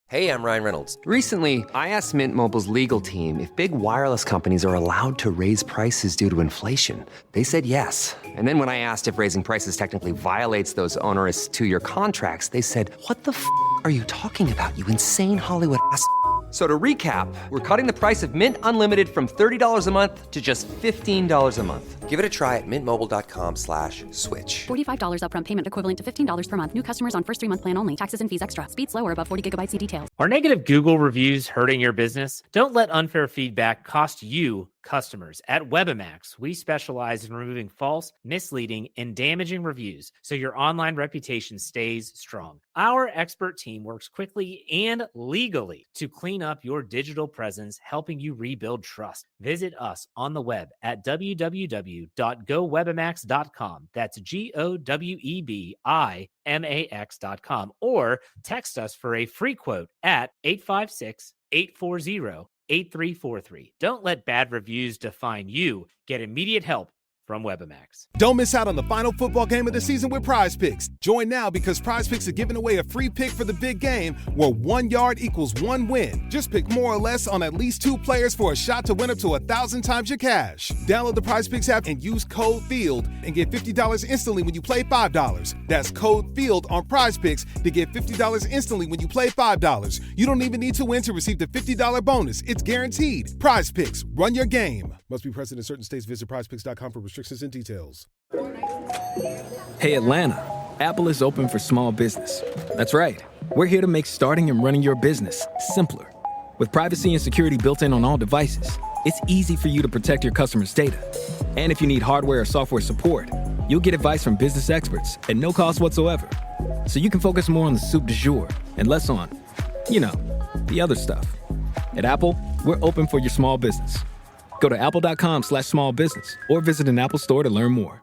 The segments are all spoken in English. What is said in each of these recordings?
Hey, I'm Ryan Reynolds. Recently, I asked Mint Mobile's legal team if big wireless companies are allowed to raise prices due to inflation. They said yes. And then when I asked if raising prices technically violates those onerous two-year contracts, they said, "What the f*** are you talking about, you insane Hollywood ass?" So to recap, we're cutting the price of Mint Unlimited from $30 a month to just $15 a month. Give it a try at mintmobile.com/switch. $45 upfront payment equivalent to $15 per month. New customers on first 3-month plan only. Taxes and fees extra. Speed slower above 40 gigabytes. See details. Are negative Google reviews hurting your business? Don't let unfair feedback cost you customers. At Webamax, we specialize in removing false, misleading, and damaging reviews so your online reputation stays strong. Our expert team works quickly and legally to clean up your digital presence, helping you rebuild trust. Visit us on the web at www.gowebamax.com. That's GOWEBIMAX.com, or text us for a free quote at 856-840-8343. Don't let bad reviews define you. Get immediate help from Webamax. Don't miss out on the final football game of the season with Prize Picks. Join now because Prize Picks are giving away a free pick for the big game where 1 yard equals 1 win. Just pick more or less on at least 2 players for a shot to win up to 1,000 times your cash. Download the Prize Picks app and use code FIELD and get $50 instantly when you play $5. That's code FIELD on Prize Picks to get $50 instantly when you play $5. You don't even need to win to receive the $50 bonus. It's guaranteed. Prize Picks. Run your game. Must be present in certain states. Visit prizepicks.com for restrictions and details. Hey, Atlanta. Apple is open for small business. That's right. We're here to make starting and running your business simpler. With privacy and security built in on all devices, it's easy for you to protect your customers' data. And if you need hardware or software support, you'll get advice from business experts at no cost whatsoever. So you can focus more on the soup du jour and less on, the other stuff. At Apple, we're open for your small business. Go to apple.com/small business or visit an Apple store to learn more.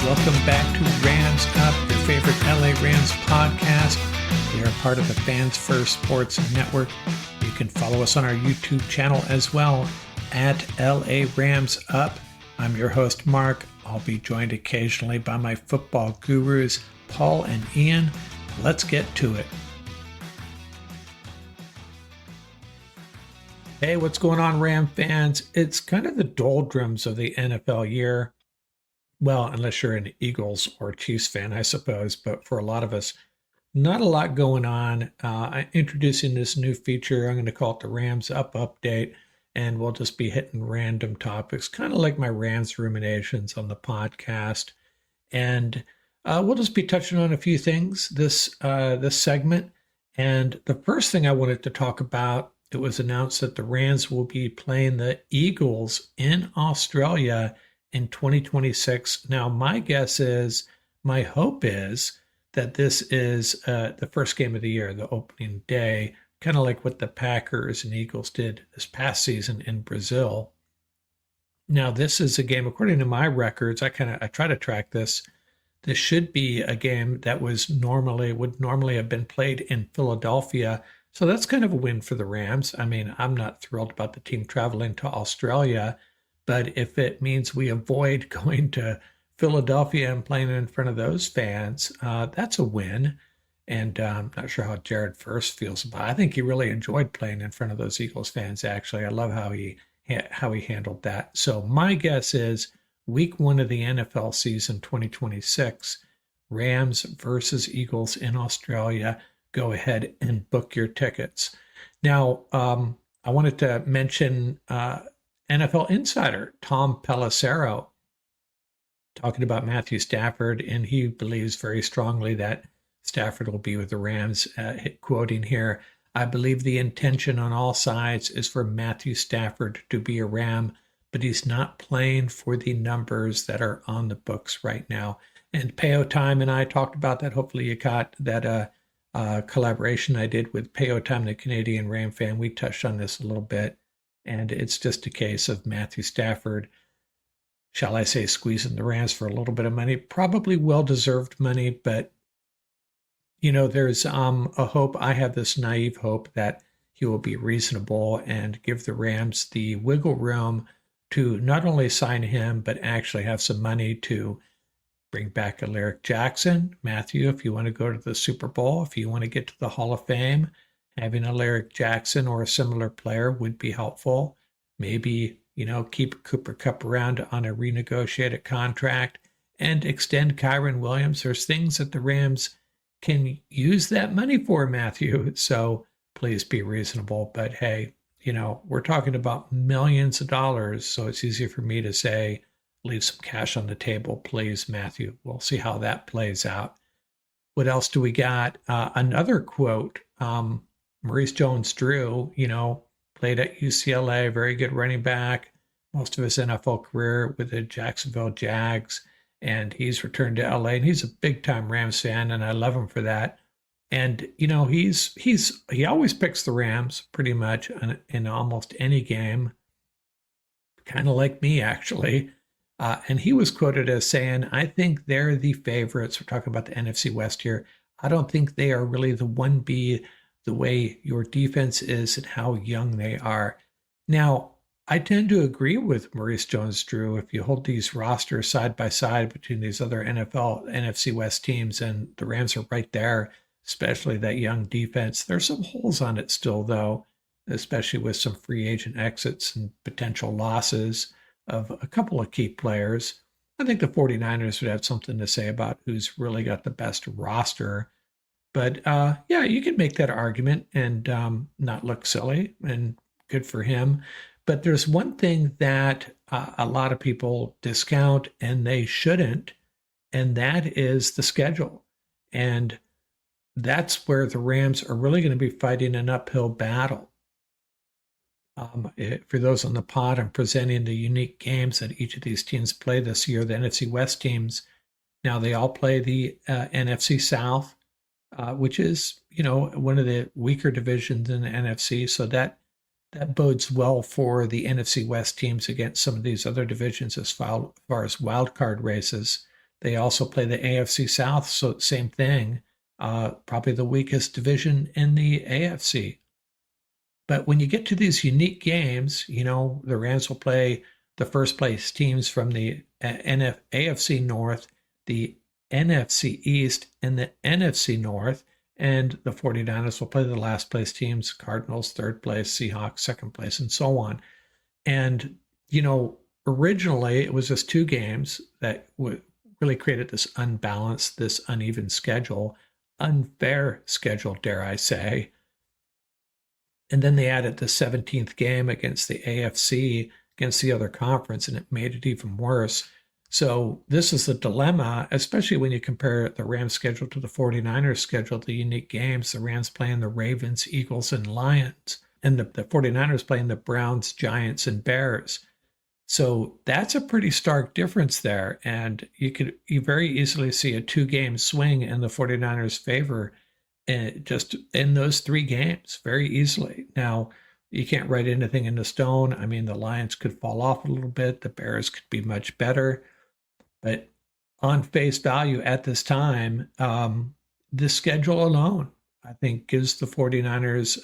Welcome back to Rams Up, your favorite LA Rams podcast. We are part of the Fans First Sports Network. You can follow us on our YouTube channel as well at LA Rams Up. I'm your host, Mark. I'll be joined occasionally by my football gurus, Paul and Ian. Let's get to it. Hey, what's going on, Ram fans? It's kind of the doldrums of the NFL year. Well, unless you're an Eagles or Chiefs fan, I suppose. But for a lot of us, not a lot going on. I'm introducing this new feature. I'm going to call it the Rams Up Update. And we'll just be hitting random topics, kind of like my Rams ruminations on the podcast. And we'll just be touching on a few things this segment. And the first thing I wanted to talk about, it was announced that the Rams will be playing the Eagles in Australia in 2026. Now, my hope is that this is the first game of the year, the opening day, kind of like what the Packers and Eagles did this past season in Brazil. Now, this is a game, according to my records, I try to track this. This should be a game that would normally have been played in Philadelphia. So that's kind of a win for the Rams. I mean, I'm not thrilled about the team traveling to Australia, but if it means we avoid going to Philadelphia and playing in front of those fans, that's a win. And I'm not sure how Jared First feels about it. I think he really enjoyed playing in front of those Eagles fans, actually. I love how he handled that. So my guess is week 1 of the NFL season 2026, Rams versus Eagles in Australia. Go ahead and book your tickets. Now, I wanted to mention NFL insider Tom Pelissero talking about Matthew Stafford, and he believes very strongly that Stafford will be with the Rams, quoting here, "I believe the intention on all sides is for Matthew Stafford to be a Ram, but he's not playing for the numbers that are on the books right now." And Peo Time and I talked about that. Hopefully you caught that collaboration I did with Peo Time, the Canadian Ram fan. We touched on this a little bit, and it's just a case of Matthew Stafford, shall I say, squeezing the Rams for a little bit of money. Probably well-deserved money, but there's a hope. I have this naive hope that he will be reasonable and give the Rams the wiggle room to not only sign him, but actually have some money to bring back a Alaric Jackson. Matthew, if you want to go to the Super Bowl, if you want to get to the Hall of Fame, having a Alaric Jackson or a similar player would be helpful. Maybe, keep Cooper Kupp around on a renegotiated contract and extend Kyron Williams. There's things that the Rams can use that money for, Matthew. So please be reasonable. But hey, we're talking about millions of dollars. So it's easy for me to say, leave some cash on the table, please, Matthew. We'll see how that plays out. What else do we got? Another quote, Maurice Jones-Drew, played at UCLA, very good running back, most of his NFL career with the Jacksonville Jags. And he's returned to LA, and he's a big-time Rams fan, and I love him for that. And he always picks the Rams pretty much in almost any game, kind of like me actually. And he was quoted as saying, "I think they're the favorites." We're talking about the NFC West here. "I don't think they are really the 1B the way your defense is and how young they are." Now, I tend to agree with Maurice Jones-Drew. If you hold these rosters side by side between these other NFL, NFC West teams, and the Rams are right there, especially that young defense. There's some holes on it still, though, especially with some free agent exits and potential losses of a couple of key players. I think the 49ers would have something to say about who's really got the best roster. But yeah, you can make that argument and not look silly, and good for him. But there's one thing that a lot of people discount, and they shouldn't, and that is the schedule. And that's where the Rams are really going to be fighting an uphill battle. For those on the pod, I'm presenting the unique games that each of these teams play this year, the NFC West teams. Now, they all play the NFC South, which is, one of the weaker divisions in the NFC. So that bodes well for the NFC West teams against some of these other divisions as far as wild card races. They also play the AFC South, so same thing, probably the weakest division in the AFC. But when you get to these unique games, the Rams will play the first place teams from the AFC North, the NFC East, and the NFC North. And the 49ers will play the last place teams, Cardinals, third place, Seahawks, second place, and so on. And, originally it was just two games that really created this unbalanced, this uneven schedule, unfair schedule, dare I say. And then they added the 17th game against the AFC, against the other conference, and it made it even worse. So this is the dilemma, especially when you compare the Rams schedule to the 49ers schedule, the unique games, the Rams playing the Ravens, Eagles, and Lions, and the 49ers playing the Browns, Giants, and Bears. So that's a pretty stark difference there. And you very easily see a 2-game swing in the 49ers' favor just in those 3 games very easily. Now, you can't write anything into stone. I mean, the Lions could fall off a little bit. The Bears could be much better. But on face value at this time, the schedule alone, I think, gives the 49ers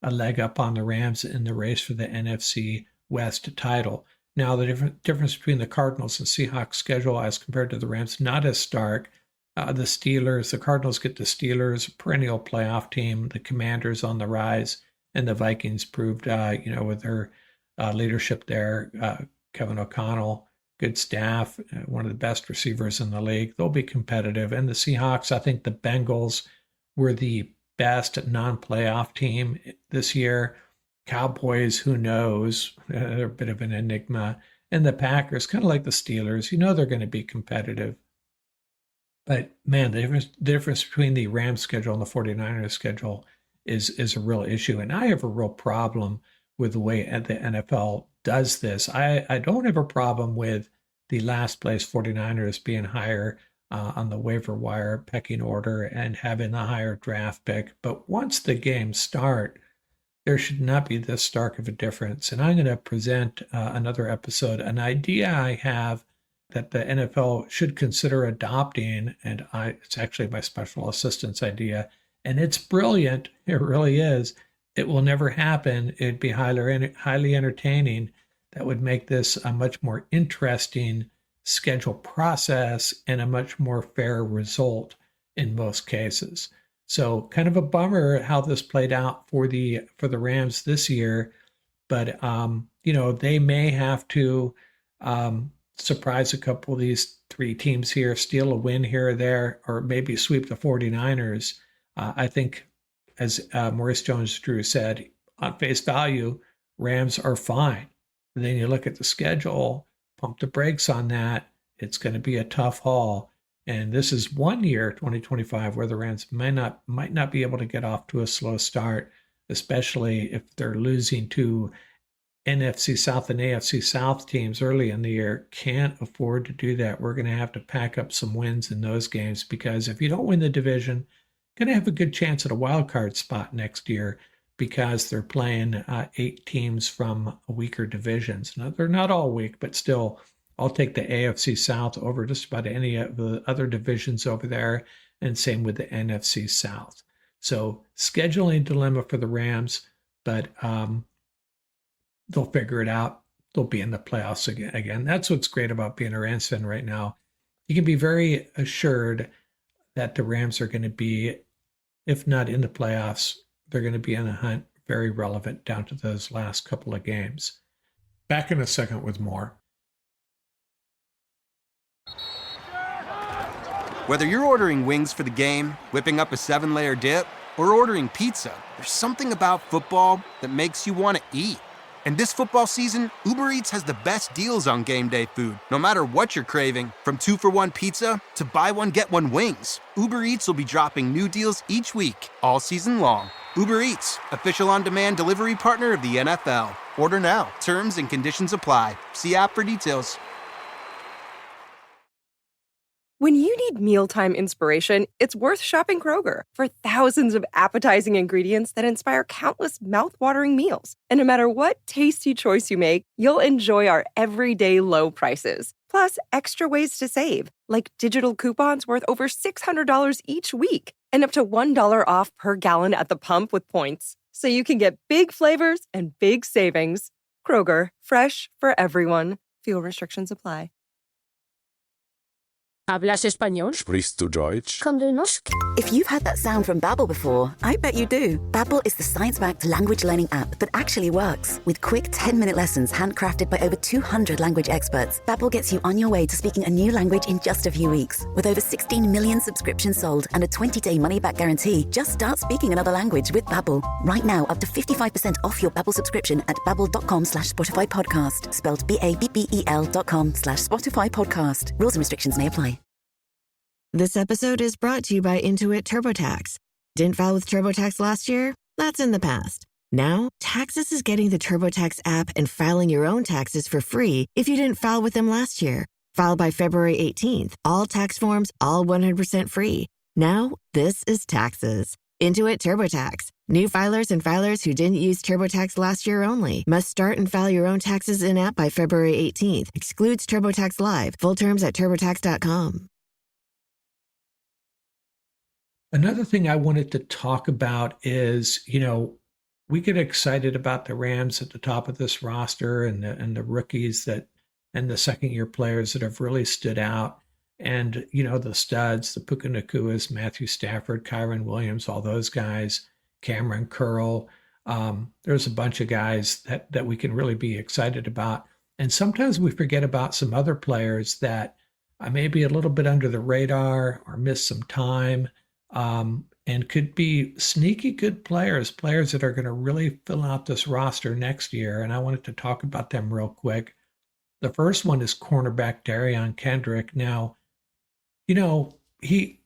a leg up on the Rams in the race for the NFC West title. Now, the difference between the Cardinals and Seahawks schedule as compared to the Rams, not as stark. The Cardinals get the Steelers, a perennial playoff team, the Commanders on the rise, and the Vikings proved, with their leadership there, Kevin O'Connell, good staff, one of the best receivers in the league. They'll be competitive. And the Seahawks, I think the Bengals were the best non-playoff team this year. Cowboys, who knows? They're a bit of an enigma. And the Packers, kind of like the Steelers, they're going to be competitive. But, man, the difference between the Rams schedule and the 49ers schedule is a real issue. And I have a real problem with the way the NFL does this. I don't have a problem with the last place 49ers being higher on the waiver wire pecking order and having the higher draft pick. But once the games start, there should not be this stark of a difference. And I'm going to present another episode, an idea I have that the NFL should consider adopting, and it's actually my special assistant's idea, and it's brilliant, it really is. It will never happen. It'd be highly entertaining. That would make this a much more interesting schedule process and a much more fair result in most cases. So kind of a bummer how this played out for the Rams this year, but they may have to surprise a couple of these three teams here, steal a win here or there, or maybe sweep the 49ers. I think, as Maurice Jones-Drew said, on face value, Rams are fine. And then you look at the schedule, pump the brakes on that. It's going to be a tough haul. And this is 1 year, 2025, where the Rams might not be able to get off to a slow start, especially if they're losing to NFC South and AFC South teams early in the year. Can't afford to do that. We're going to have to pack up some wins in those games, because if you don't win the division, going to have a good chance at a wild card spot next year, because they're playing 8 teams from weaker divisions. Now, they're not all weak, but still, I'll take the AFC South over just about any of the other divisions over there, and same with the NFC South. So scheduling dilemma for the Rams, but they'll figure it out. They'll be in the playoffs again. That's what's great about being a Rams fan right now. You can be very assured that the Rams are going to be, if not in the playoffs, they're going to be in a hunt, very relevant down to those last couple of games. Back in a second with more. Whether you're ordering wings for the game, whipping up a 7-layer dip, or ordering pizza, there's something about football that makes you want to eat. And this football season, Uber Eats has the best deals on game day food. No matter what you're craving, from 2-for-1 pizza to buy one, get one wings, Uber Eats will be dropping new deals each week, all season long. Uber Eats, official on-demand delivery partner of the NFL. Order now. Terms and conditions apply. See app for details. When you need mealtime inspiration, it's worth shopping Kroger for thousands of appetizing ingredients that inspire countless mouth-watering meals. And no matter what tasty choice you make, you'll enjoy our everyday low prices. Plus, extra ways to save, like digital coupons worth over $600 each week and up to $1 off per gallon at the pump with points. So you can get big flavors and big savings. Kroger, fresh for everyone. Fuel restrictions apply. ¿Hablas español? Sprichst du Deutsch? Kann du noch? If you've heard that sound from Babbel before, I bet you do. Babbel is the science-backed language learning app that actually works. With quick 10-minute lessons handcrafted by over 200 language experts, Babbel gets you on your way to speaking a new language in just a few weeks. With over 16 million subscriptions sold and a 20-day money-back guarantee, just start speaking another language with Babbel. Right now, up to 55% off your Babbel subscription at babbel.com/Spotify podcast. Spelled BABBEL.com/Spotify podcast. Rules and restrictions may apply. This episode is brought to you by Intuit TurboTax. Didn't file with TurboTax last year? That's in the past. Now, Taxes is getting the TurboTax app and filing your own taxes for free if you didn't file with them last year. File by February 18th. All tax forms, all 100% free. Now, this is Taxes. Intuit TurboTax. New filers and filers who didn't use TurboTax last year only must start and file your own taxes in-app by February 18th. Excludes TurboTax Live. Full terms at TurboTax.com. Another thing I wanted to talk about is, we get excited about the Rams at the top of this roster and the rookies and the second-year players that have really stood out. And, the studs, the Puka Nakuas, Matthew Stafford, Kyron Williams, all those guys, Cameron Curl. There's a bunch of guys that we can really be excited about. And sometimes we forget about some other players that may be a little bit under the radar or miss some time. And could be sneaky good players that are going to really fill out this roster next year. And I wanted to talk about them real quick. The first one is cornerback Darion Kendrick. Now, he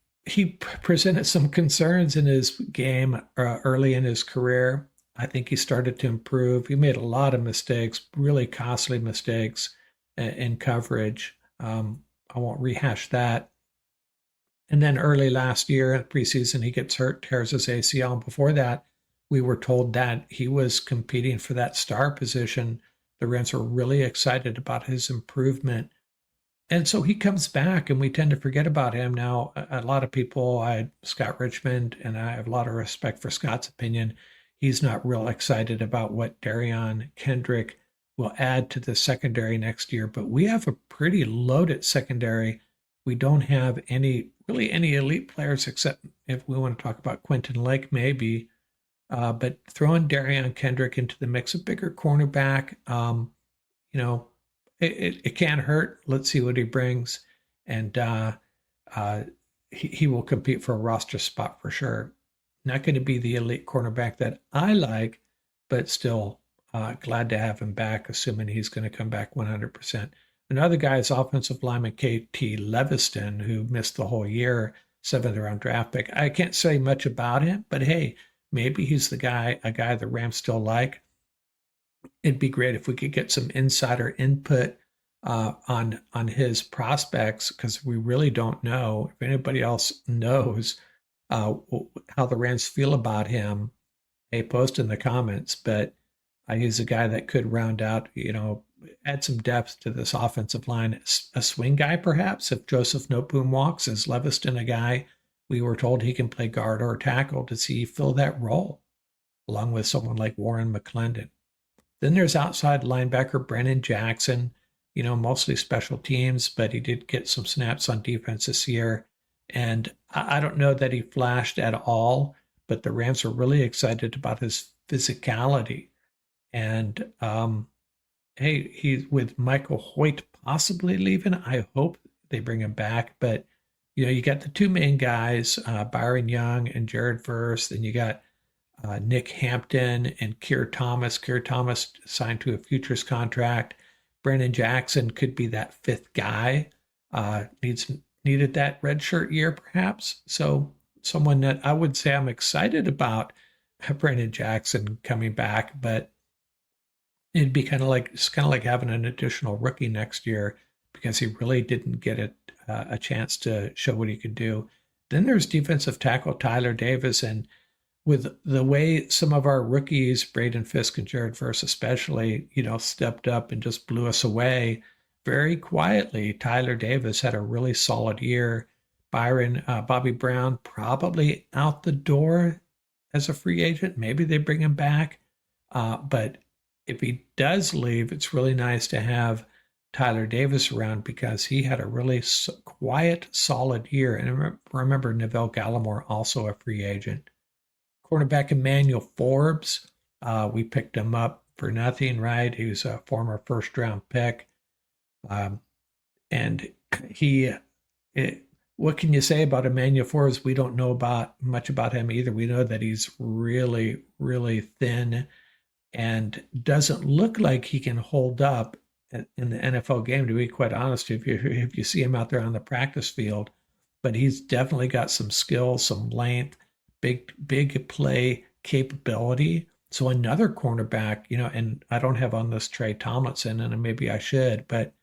presented some concerns in his game early in his career. I think he started to improve. He made a lot of mistakes, really costly mistakes in coverage. I won't rehash that. And then early last year, preseason, he gets hurt, tears his ACL. And before that, we were told that he was competing for that star position. The Rams were really excited about his improvement. And so he comes back, and we tend to forget about him. Now, a lot of people, Scott Richmond, and I have a lot of respect for Scott's opinion. he's not real excited about what Darion Kendrick will add to the secondary next year. But we have a pretty loaded secondary. We don't have any elite players, except if we want to talk about Quentin Lake, maybe. But throwing Darion Kendrick into the mix, a bigger cornerback, it can't hurt. Let's see what he brings. And he will compete for a roster spot for sure. Not going to be the elite cornerback that I like, but still glad to have him back, assuming he's going to come back 100%. Another guy is offensive lineman KT Leviston, who missed the whole year, 7th round draft pick. I can't say much about him, but hey, maybe he's a guy the Rams still like. It'd be great if we could get some insider input on his prospects, because we really don't know. If anybody else knows how the Rams feel about him, hey, post in the comments. But he's a guy that could round out, add some depth to this offensive line. A swing guy, perhaps. If Joseph Noteboom walks, is Leviston a guy we were told he can play guard or tackle? Does he fill that role, along with someone like Warren McClendon? Then there's outside linebacker Brennan Jackson, mostly special teams, but he did get some snaps on defense this year. And I don't know that he flashed at all, but the Rams are really excited about his physicality. And hey, he's with Michael Hoyt possibly leaving. I hope they bring him back. But, you got the two main guys, Byron Young and Jared Verse. Then you got Nick Hampton and Keir Thomas. Keir Thomas signed to a futures contract. Brennan Jackson could be that fifth guy. Needed that redshirt year, perhaps. So someone that I would say I'm excited about, Brennan Jackson coming back, but it'd be kind of like having an additional rookie next year, because he really didn't get a chance to show what he could do. Then there's defensive tackle Tyler Davis, and with the way some of our rookies, Braden Fisk and Jared Verse especially, stepped up and just blew us away very quietly. Tyler Davis had a really solid year. Bobby Brown probably out the door as a free agent. Maybe they bring him back. But if he does leave, it's really nice to have Tyler Davis around, because he had a really quiet, solid year. And remember, Neville Gallimore, also a free agent. Cornerback Emmanuel Forbes, we picked him up for nothing, right? He was a former first-round pick. And what can you say about Emmanuel Forbes? We don't know much about him either. We know that he's really, really thin and doesn't look like he can hold up in the NFL game, to be quite honest, if you see him out there on the practice field. But he's definitely got some skills, some length, big play capability. So another cornerback, and I don't have on this Trey Tomlinson, and maybe I should, but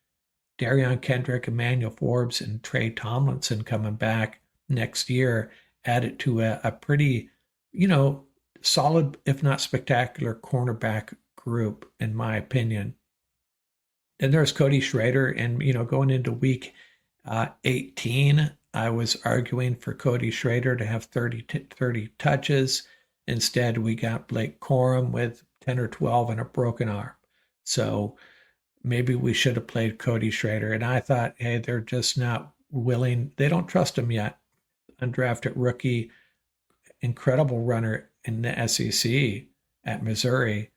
Darion Kendrick, Emmanuel Forbes, and Trey Tomlinson coming back next year added to a pretty, solid, if not spectacular, cornerback group, in my opinion. Then there's Cody Schrader, and, going into week 18, I was arguing for Cody Schrader to have 30 touches. Instead, we got Blake Corum with 10 or 12 and a broken arm. So maybe we should have played Cody Schrader. And I thought, hey, they're just not willing. They don't trust him yet. Undrafted rookie, incredible runner in the SEC at Missouri.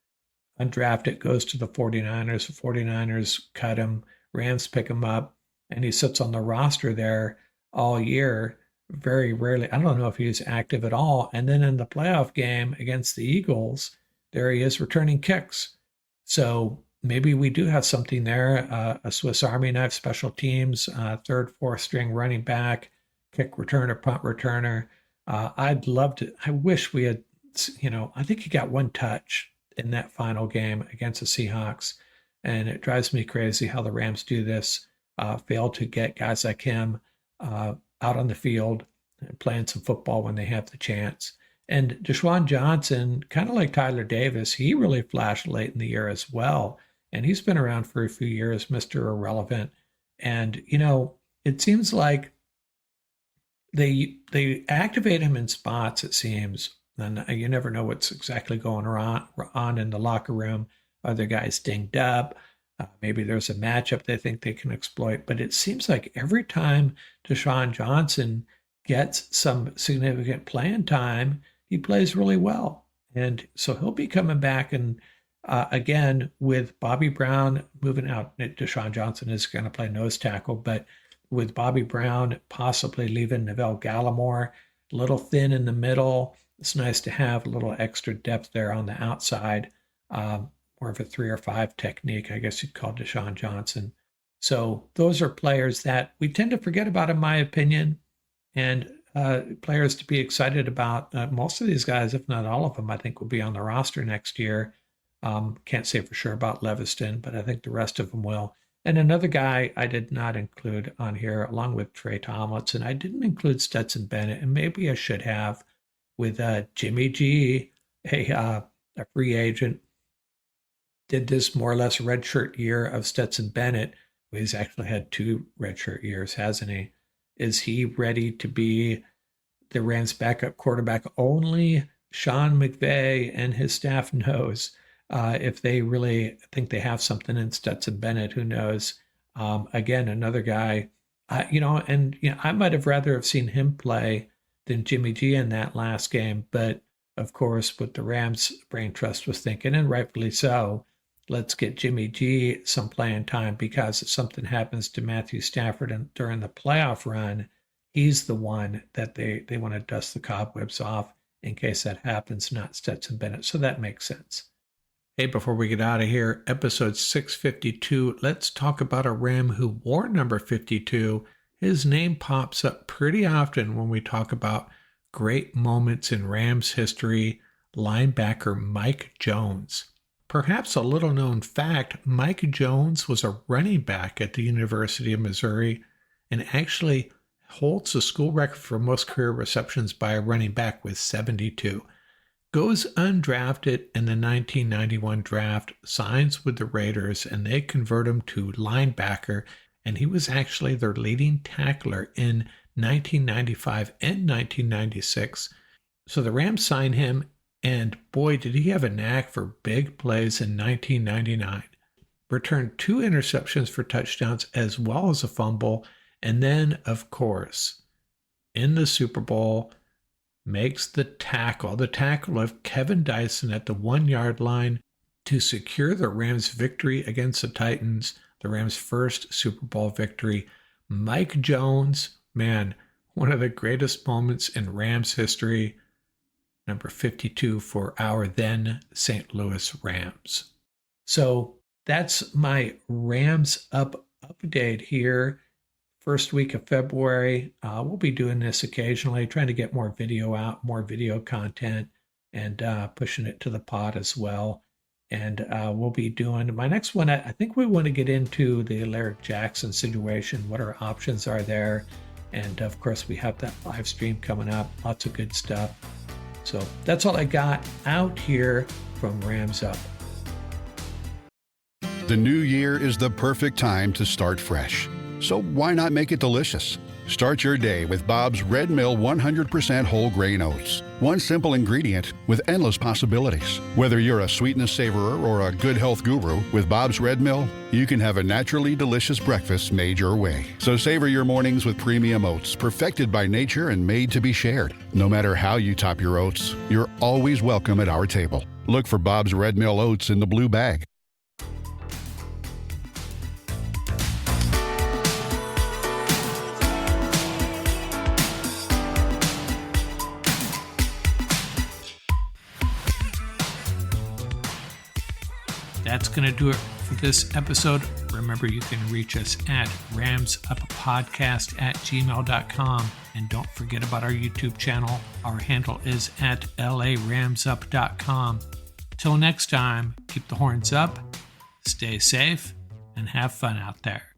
Undrafted, goes to the 49ers. The 49ers cut him. Rams pick him up. And he sits on the roster there all year. Very rarely. I don't know if he was active at all. And then in the playoff game against the Eagles, there he is returning kicks. So maybe we do have something there. A Swiss Army knife, special teams, third, fourth string running back, kick returner, punt returner. I'd love to. I wish we had, I think he got one touch in that final game against the Seahawks. And it drives me crazy how the Rams do this. Fail to get guys like him out on the field and playing some football when they have the chance. And Deshaun Johnson, kind of like Tyler Davis, he really flashed late in the year as well. And he's been around for a few years, Mr. Irrelevant. And, it seems like they activate him in spots, it seems, And you never know what's exactly going on in the locker room. Are the guys dinged up? Maybe there's a matchup they think they can exploit. But it seems like every time Deshaun Johnson gets some significant playing time, he plays really well. And so he'll be coming back. And again, with Bobby Brown moving out, Deshaun Johnson is going to play nose tackle, but with Bobby Brown possibly leaving Neville Gallimore a little thin in the middle, it's nice to have a little extra depth there on the outside. More of a 3 or 5 technique, I guess you'd call Deshaun Johnson. So those are players that we tend to forget about, in my opinion, and players to be excited about. Most of these guys, if not all of them, I think will be on the roster next year. Can't say for sure about Leviston, but I think the rest of them will. And another guy I did not include on here, along with Trey Tomlinson, I didn't include Stetson Bennett, and maybe I should have, with Jimmy G, a free agent. Did this more or less redshirt year of Stetson Bennett. He's actually had 2 redshirt years, hasn't he? Is he ready to be the Rams' backup quarterback? Only Sean McVay and his staff knows. If they really think they have something in Stetson Bennett, who knows? Again, another guy, I might have rather have seen him play than Jimmy G in that last game. But of course, what the Rams brain trust was thinking, and rightfully so, let's get Jimmy G some playing time, because if something happens to Matthew Stafford during the playoff run, he's the one that they want to dust the cobwebs off in case that happens, not Stetson Bennett. So that makes sense. Hey, before we get out of here, episode 652, let's talk about a Ram who wore number 52. His name pops up pretty often when we talk about great moments in Rams history, linebacker Mike Jones. Perhaps a little known fact, Mike Jones was a running back at the University of Missouri and actually holds the school record for most career receptions by a running back with 72. Goes undrafted in the 1991 draft, signs with the Raiders, and they convert him to linebacker, and he was actually their leading tackler in 1995 and 1996. So the Rams sign him, and boy, did he have a knack for big plays in 1999. Returned 2 interceptions for touchdowns as well as a fumble, and then, of course, in the Super Bowl, makes the tackle of Kevin Dyson at the 1-yard line to secure the Rams' victory against the Titans, the Rams' first Super Bowl victory. Mike Jones, man, one of the greatest moments in Rams history. Number 52 for our then St. Louis Rams. So that's my Rams update here. First week of February. We'll be doing this occasionally, trying to get more video out, more video content, and pushing it to the pod as well. And we'll be doing my next one. I think we want to get into the Alaric Jackson situation. What our options are there. And of course, we have that live stream coming up. Lots of good stuff. So that's all I got out here from Rams Up. The new year is the perfect time to start fresh. So why not make it delicious? Start your day with Bob's Red Mill 100% whole grain oats. One simple ingredient with endless possibilities. Whether you're a sweetness savorer or a good health guru, with Bob's Red Mill, you can have a naturally delicious breakfast made your way. So savor your mornings with premium oats, perfected by nature and made to be shared. No matter how you top your oats, you're always welcome at our table. Look for Bob's Red Mill oats in the blue bag. That's going to do it for this episode. Remember, you can reach us at ramsuppodcast@gmail.com. And don't forget about our YouTube channel. Our handle is at laramsup.com. Till next time, keep the horns up, stay safe, and have fun out there.